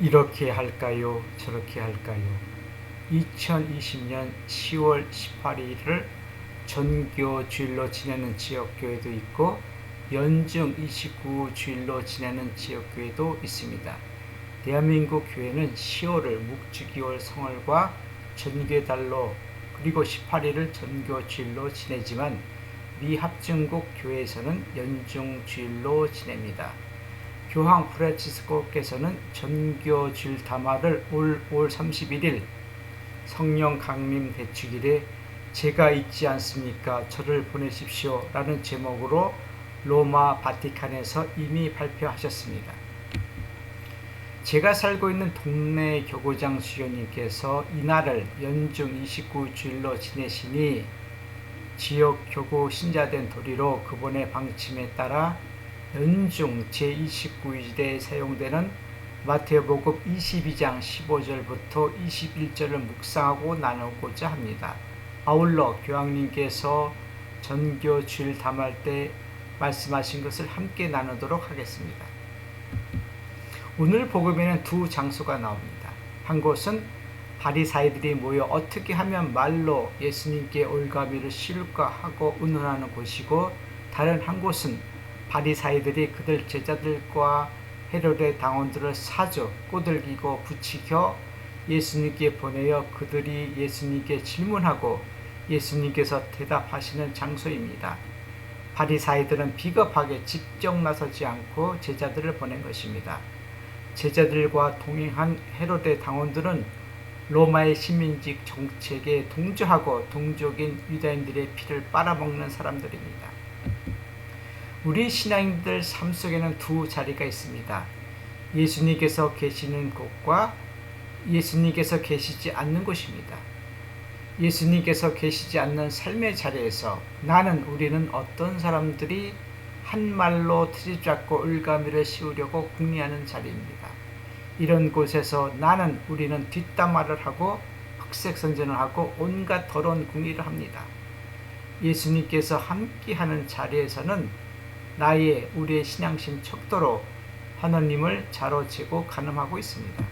이렇게 할까요? 저렇게 할까요? 2020년 10월 18일을 전교주일로 지내는 지역교회도 있고 연중 29주일로 지내는 지역교회도 있습니다. 대한민국 교회는 10월을 묵주기월 성월과 전교달로 그리고 18일을 전교주일로 지내지만 미합중국 교회에서는 연중주일로 지냅니다. 교황 프란치스코께서는 전교주일 담화를 올 31일 성령 강림 대축일에 제가 있지 않습니까? 저를 보내십시오 라는 제목으로 로마 바티칸에서 이미 발표하셨습니다. 제가 살고 있는 동네 교구장 수교님께서 이날을 연중 29주일로 지내시니 지역 교구 신자된 도리로 그분의 방침에 따라 연중 제29일에 사용되는 마태복음 22장 15절부터 21절을 묵상하고 나누고자 합니다. 아울러 교황님께서 전교 주일 담할 때 말씀하신 것을 함께 나누도록 하겠습니다. 오늘 복음에는 두 장소가 나옵니다. 한 곳은 바리사이들이 모여 어떻게 하면 말로 예수님께 올가미를 씌울까 하고 의논하는 곳이고, 다른 한 곳은 바리사이들이 그들 제자들과 헤롯의 당원들을 사주 꼬들기고 부추겨 예수님께 보내어 그들이 예수님께 질문하고 예수님께서 대답하시는 장소입니다. 바리사이들은 비겁하게 직접 나서지 않고 제자들을 보낸 것입니다. 제자들과 동행한 헤롯의 당원들은 로마의 식민지 정책에 동조하고 동족인 유다인들의 피를 빨아먹는 사람들입니다. 우리 신앙인들 삶 속에는 두 자리가 있습니다. 예수님께서 계시는 곳과 예수님께서 계시지 않는 곳입니다. 예수님께서 계시지 않는 삶의 자리에서 우리는 어떤 사람들이 한 말로 트집 잡고 올가미를 씌우려고 궁리하는 자리입니다. 이런 곳에서 우리는 뒷담화를 하고 흑색선전을 하고 온갖 더러운 궁리를 합니다. 예수님께서 함께하는 자리에서는 우리의 신앙심 척도로 하나님을 자로재고 간음하고 있습니다.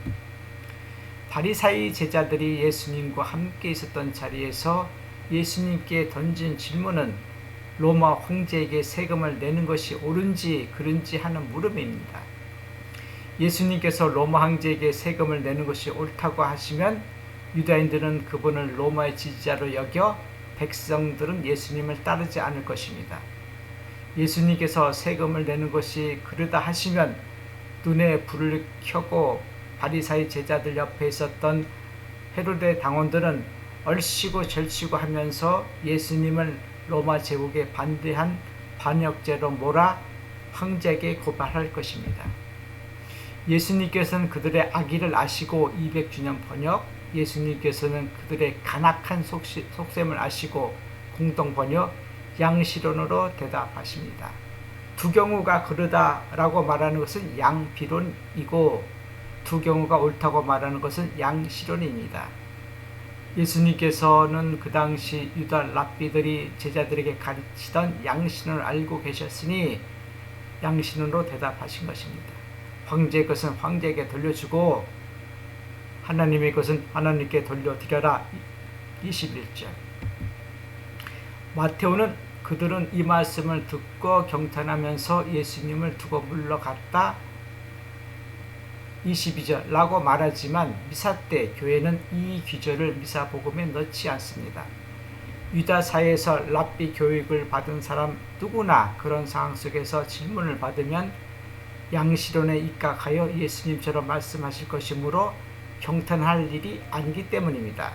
바리사이 제자들이 예수님과 함께 있었던 자리에서 예수님께 던진 질문은 로마 황제에게 세금을 내는 것이 옳은지 그른지 하는 물음입니다. 예수님께서 로마 황제에게 세금을 내는 것이 옳다고 하시면 유다인들은 그분을 로마의 지지자로 여겨 백성들은 예수님을 따르지 않을 것입니다. 예수님께서 세금을 내는 것이 그르다 하시면 눈에 불을 켜고 바리사이 제자들 옆에 있었던 헤롯의 당원들은 얼씨구 절씨구 하면서 예수님을 로마 제국에 반대한 반역죄로 몰아 황제에게 고발할 것입니다. 예수님께서는 그들의 악의를 아시고 200주년 번역, 예수님께서는 그들의 간악한 속셈을 아시고 공동 번역, 양시론으로 대답하십니다. 두 경우가 그르다라고 말하는 것은 양비론이고 두 경우가 옳다고 말하는 것은 양시론입니다. 예수님께서는 그 당시 유다 랍비들이 제자들에게 가르치던 양신론을 알고 계셨으니 양신론으로 대답하신 것입니다. 황제의 것은 황제에게 돌려주고 하나님의 것은 하나님께 돌려드려라. 21절. 마테오는 그들은 이 말씀을 듣고 경탄하면서 예수님을 두고 물러갔다. 22절 라고 말하지만 미사 때 교회는 이 귀절을 미사 복음에 넣지 않습니다. 유다 사회에서 랍비 교육을 받은 사람 누구나 그런 상황 속에서 질문을 받으면 양시론에 입각하여 예수님처럼 말씀하실 것이므로 경탄할 일이 아니기 때문입니다.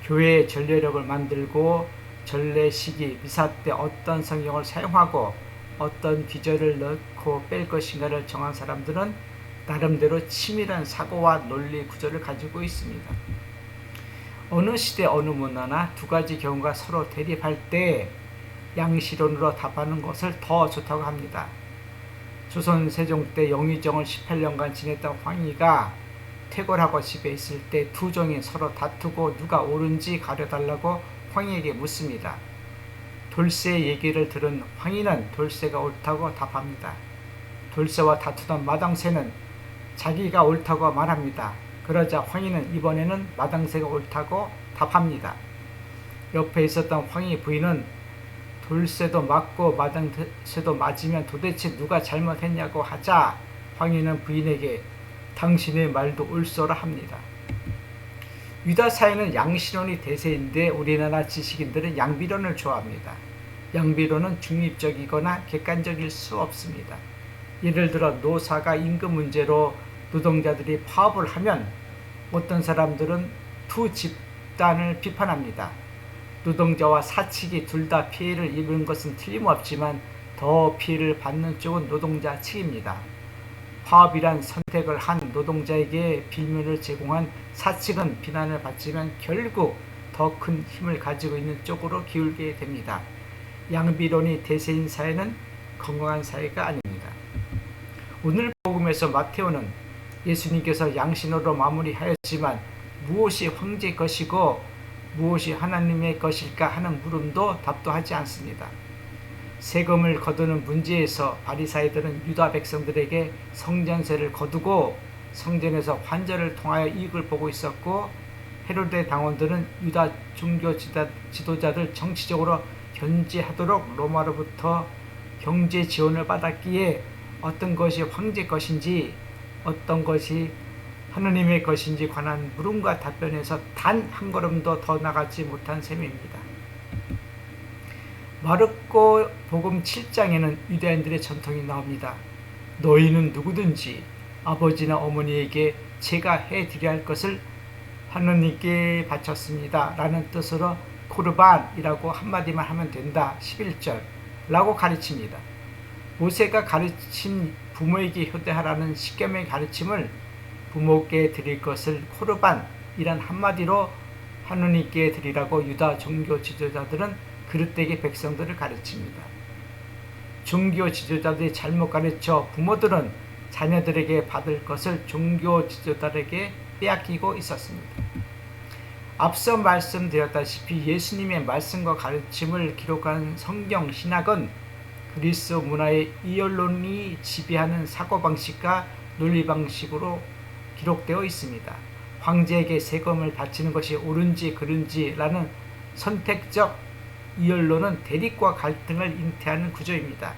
교회의 전례력을 만들고 전례 시기, 미사 때 어떤 성경을 사용하고 어떤 귀절을 넣고 뺄 것인가를 정한 사람들은 나름대로 치밀한 사고와 논리 구조를 가지고 있습니다. 어느 시대 어느 문화나 두 가지 경우가 서로 대립할 때 양시론으로 답하는 것을 더 좋다고 합니다. 조선 세종 때 영의정을 18년간 지냈던 황희가 퇴골하고 집에 있을 때 두 종이 서로 다투고 누가 옳은지 가려달라고 황희에게 묻습니다. 돌쇠 얘기를 들은 황희는 돌쇠가 옳다고 답합니다. 돌쇠와 다투던 마당새는 자기가 옳다고 말합니다. 그러자 황희는 이번에는 마당새가 옳다고 답합니다. 옆에 있었던 황희 부인은 돌쇠도 맞고 마당새도 맞으면 도대체 누가 잘못했냐고 하자 황희는 부인에게 당신의 말도 옳소라 합니다. 유다 사회는 양신론이 대세인데 우리나라 지식인들은 양비론을 좋아합니다. 양비론은 중립적이거나 객관적일 수 없습니다. 예를 들어 노사가 임금 문제로 노동자들이 파업을 하면 어떤 사람들은 두 집단을 비판합니다. 노동자와 사측이 둘 다 피해를 입은 것은 틀림없지만 더 피해를 받는 쪽은 노동자 측입니다. 파업이란 선택을 한 노동자에게 빌미를 제공한 사측은 비난을 받지만 결국 더 큰 힘을 가지고 있는 쪽으로 기울게 됩니다. 양비론이 대세인 사회는 건강한 사회가 아닙니다. 오늘 복음에서 마테오는 예수님께서 양신으로 마무리하였지만 무엇이 황제 것이고 무엇이 하나님의 것일까 하는 물음도 답도 하지 않습니다. 세금을 거두는 문제에서 바리사이들은 유다 백성들에게 성전세를 거두고 성전에서 환전을 통하여 이익을 보고 있었고 헤로데 당원들은 유다 종교 지도자들 정치적으로 견제하도록 로마로부터 경제 지원을 받았기에 어떤 것이 황제 것인지 어떤 것이 하느님의 것인지 관한 물음과 답변에서 단 한 걸음도 더 나가지 못한 셈입니다. 마르코 복음 7장에는 유대인들의 전통이 나옵니다. 너희는 누구든지 아버지나 어머니에게 제가 해드려야 할 것을 하느님께 바쳤습니다. 라는 뜻으로 코르반이라고 한마디만 하면 된다. 11절 라고 가르칩니다. 모세가 가르친 부모에게 효대하라는 십계명의 가르침을 부모께 드릴 것을 코르반이란 한마디로 하느님께 드리라고 유다 종교 지도자들은 그릇되게 백성들을 가르칩니다. 종교 지도자들이 잘못 가르쳐 부모들은 자녀들에게 받을 것을 종교 지도자들에게 빼앗기고 있었습니다. 앞서 말씀드렸다시피 예수님의 말씀과 가르침을 기록한 성경 신학은 그리스 문화의 이언론이 지배하는 사고방식과 논리방식으로 기록되어 있습니다. 황제에게 세금을 바치는 것이 옳은지 그른지라는 선택적 이언론은 대립과 갈등을 잉태하는 구조입니다.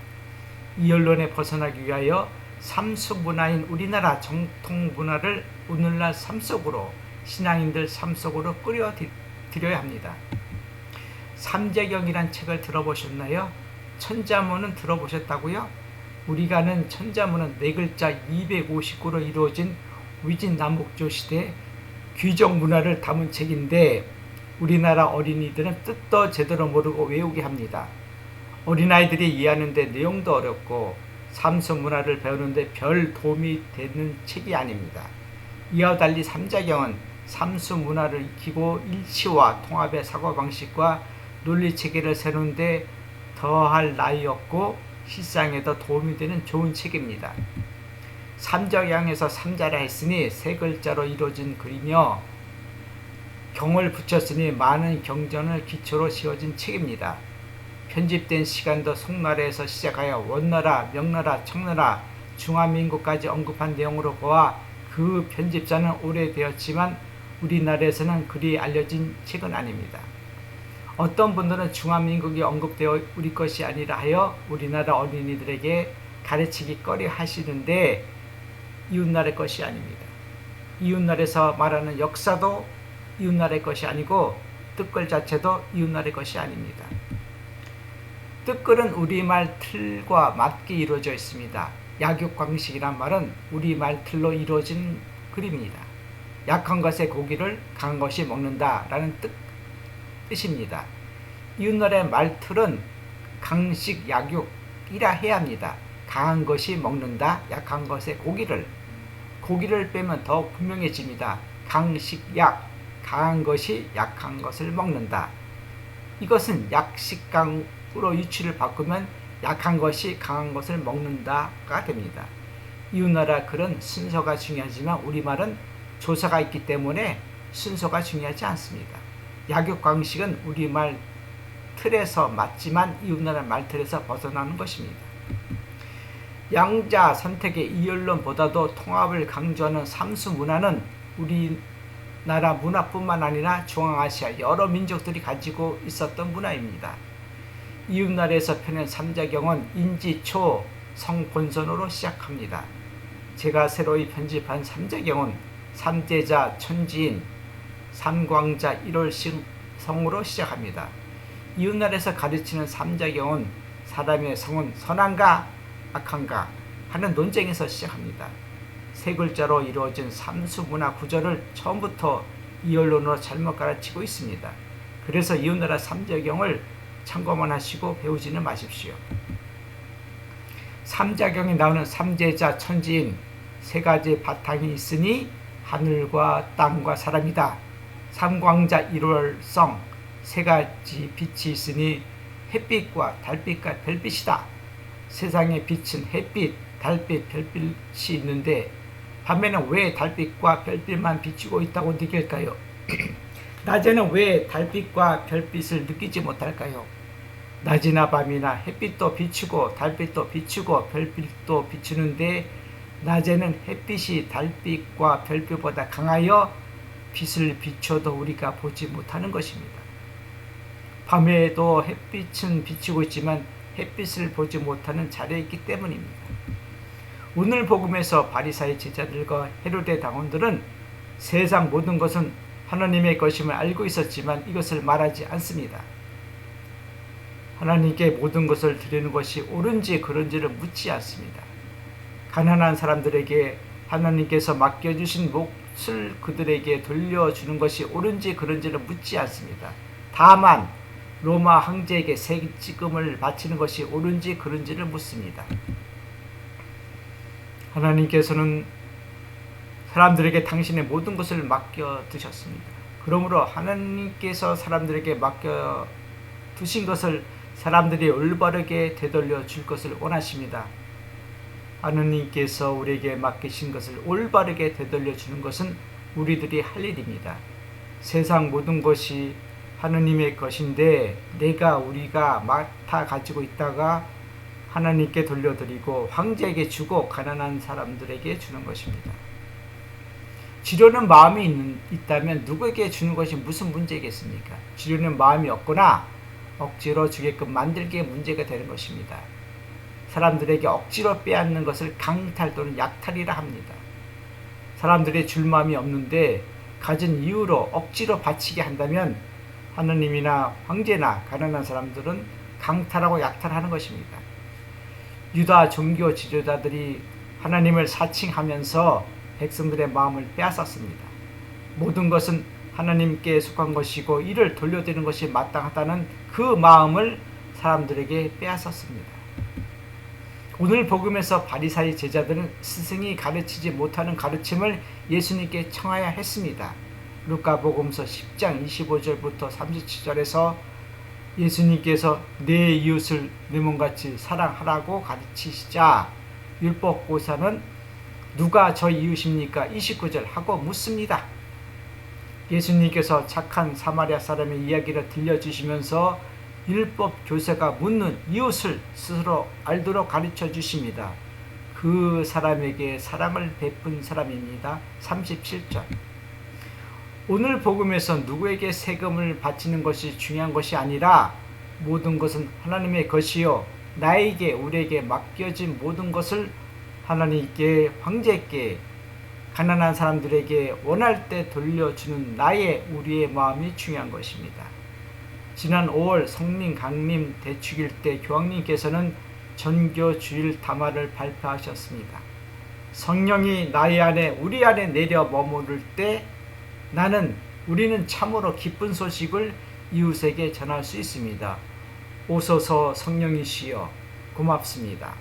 이언론에 벗어나기 위하여 삶속 문화인 우리나라 정통 문화를 오늘날 삶 속으로 신앙인들 삶 속으로 끌어들여야 합니다. 삼재경이란 책을 들어보셨나요? 천자문은 들어보셨다고요? 우리가 아는 천자문은 4글자 259로 이루어진 위진남북조 시대 귀족 문화를 담은 책인데 우리나라 어린이들은 뜻도 제대로 모르고 외우게 합니다. 어린아이들이 이해하는데 내용도 어렵고 삶속 문화를 배우는데 별 도움이 되는 책이 아닙니다. 이와 달리 삼자경은 삶속 문화를 익히고 일치와 통합의 사고방식과 논리체계를 세우는데 더할 나위 없고 실상에도 도움이 되는 좋은 책입니다. 삼자경에서 삼자라 했으니 3글자로 이루어진 글이며 경을 붙였으니 많은 경전을 기초로 지어진 책입니다. 편집된 시간도 송나라에서 시작하여 원나라, 명나라, 청나라, 중화민국까지 언급한 내용으로 보아 그 편집자는 오래되었지만 우리나라에서는 그리 알려진 책은 아닙니다. 어떤 분들은 중화민국이 언급되어 우리 것이 아니라 하여 우리나라 어린이들에게 가르치기 꺼려 하시는데 이웃나라의 것이 아닙니다. 이웃나라에서 말하는 역사도 이웃나라의 것이 아니고 뜻글 자체도 이웃나라의 것이 아닙니다. 뜻글은 우리말 틀과 맞게 이루어져 있습니다. 약육강식이란 말은 우리말 틀로 이루어진 글입니다. 약한 것의 고기를 강한 것이 먹는다 라는 뜻입니다. 이웃나라의 말틀은 강식 약육이라 해야 합니다. 강한 것이 먹는다, 약한 것의 고기를 빼면 더욱 분명해집니다. 강식약, 강한 것이 약한 것을 먹는다. 이것은 약식강으로 유추를 바꾸면 약한 것이 강한 것을 먹는다가 됩니다. 이웃나라 글은 순서가 중요하지만 우리말은 조사가 있기 때문에 순서가 중요하지 않습니다. 약육강식은 우리말 틀에서 맞지만 이웃나라 말틀에서 벗어나는 것입니다. 양자 선택의 이 언론보다도 통합을 강조하는 삼수 문화는 우리나라 문화뿐만 아니라 중앙아시아 여러 민족들이 가지고 있었던 문화입니다. 이웃나라에서 펴낸 삼자경은 인지초 성본선으로 시작합니다. 제가 새로이 편집한 삼자경은 삼재자 천지인 삼광자 일월성으로 시작합니다. 이웃나라에서 가르치는 삼자경은 사람의 성은 선한가 악한가 하는 논쟁에서 시작합니다. 세 글자로 이루어진 삼수문화 구조를 처음부터 이 언론으로 잘못 가르치고 있습니다. 그래서 이웃나라 삼자경을 참고만 하시고 배우지는 마십시오. 삼자경에 나오는 삼재자 천지인 세 가지 바탕이 있으니 하늘과 땅과 사람이다. 삼광자 일월성 세 가지 빛이 있으니 햇빛과 달빛과 별빛이다. 세상에 빛은 햇빛, 달빛, 별빛이 있는데 밤에는 왜 달빛과 별빛만 비추고 있다고 느낄까요? 낮에는 왜 달빛과 별빛을 느끼지 못할까요? 낮이나 밤이나 햇빛도 비추고 달빛도 비추고 별빛도 비추는데 낮에는 햇빛이 달빛과 별빛보다 강하여 빛을 비춰도 우리가 보지 못하는 것입니다. 밤에도 햇빛은 비추고 있지만 햇빛을 보지 못하는 자리에 있기 때문입니다. 오늘 복음에서 바리사의 제자들과 헤로데 당원들은 세상 모든 것은 하나님의 것임을 알고 있었지만 이것을 말하지 않습니다. 하나님께 모든 것을 드리는 것이 옳은지 그른지를 묻지 않습니다. 가난한 사람들에게 하나님께서 맡겨주신 몫을 그들에게 돌려주는 것이 옳은지 그른지를 묻지 않습니다. 다만 로마 황제에게 세금을 바치는 것이 옳은지 그른지를 묻습니다. 하나님께서는 사람들에게 당신의 모든 것을 맡겨두셨습니다. 그러므로 하나님께서 사람들에게 맡겨두신 것을 사람들이 올바르게 되돌려 줄 것을 원하십니다. 하나님께서 우리에게 맡기신 것을 올바르게 되돌려 주는 것은 우리들이 할 일입니다. 세상 모든 것이 하나님의 것인데 우리가 맡아 가지고 있다가 하나님께 돌려드리고 황제에게 주고 가난한 사람들에게 주는 것입니다. 주려는 마음이 있다면 누구에게 주는 것이 무슨 문제겠습니까? 주려는 마음이 없거나 억지로 주게끔 만들기에 문제가 되는 것입니다. 사람들에게 억지로 빼앗는 것을 강탈 또는 약탈이라 합니다. 사람들이 줄 마음이 없는데 가진 이유로 억지로 바치게 한다면 하느님이나 황제나 가난한 사람들은 강탈하고 약탈하는 것입니다. 유다 종교 지도자들이 하나님을 사칭하면서 백성들의 마음을 빼앗았습니다. 모든 것은 하나님께 속한 것이고 이를 돌려드리는 것이 마땅하다는 그 마음을 사람들에게 빼앗았습니다. 오늘 복음에서 바리사의 제자들은 스승이 가르치지 못하는 가르침을 예수님께 청하여 했습니다. 루카복음서 10장 25절부터 37절에서 예수님께서 내 이웃을 내 몸같이 사랑하라고 가르치시자 율법고사는 누가 저 이웃입니까? 29절 하고 묻습니다. 예수님께서 착한 사마리아 사람의 이야기를 들려주시면서 율법 교사가 묻는 이웃을 스스로 알도록 가르쳐 주십니다. 그 사람에게 사랑을 베푼 사람입니다. 37절. 오늘 복음에서 누구에게 세금을 바치는 것이 중요한 것이 아니라 모든 것은 하나님의 것이요 나에게 우리에게 맡겨진 모든 것을 하나님께 황제께 가난한 사람들에게 원할 때 돌려주는 우리의 마음이 중요한 것입니다. 지난 5월 성림 강림 대축일 때 교황님께서는 전교 주일 담화를 발표하셨습니다. 성령이 나의 안에 우리 안에 내려 머무를 때 우리는 참으로 기쁜 소식을 이웃에게 전할 수 있습니다. 오소서 성령이시여 고맙습니다.